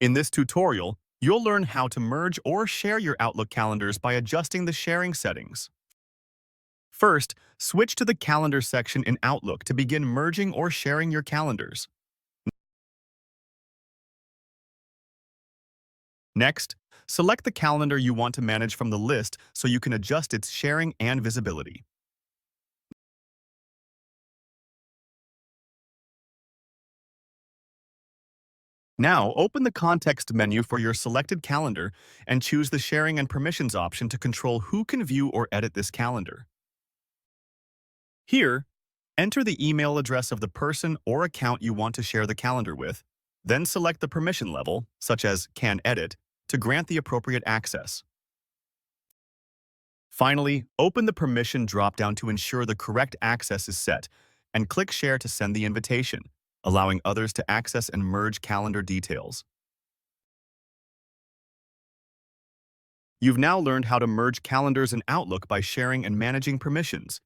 In this tutorial, you'll learn how to merge or share your Outlook calendars by adjusting the sharing settings. First, switch to the Calendar section in Outlook to begin merging or sharing your calendars. Next, select the calendar you want to manage from the list so you can adjust its sharing and visibility. Now, open the context menu for your selected calendar and choose the Sharing and Permissions option to control who can view or edit this calendar. Here, enter the email address of the person or account you want to share the calendar with, then select the permission level, such as Can Edit, to grant the appropriate access. Finally, open the Permission dropdown to ensure the correct access is set, and click Share to send the invitation, allowing others to access and merge calendar details. You've now learned how to merge calendars in Outlook by sharing and managing permissions.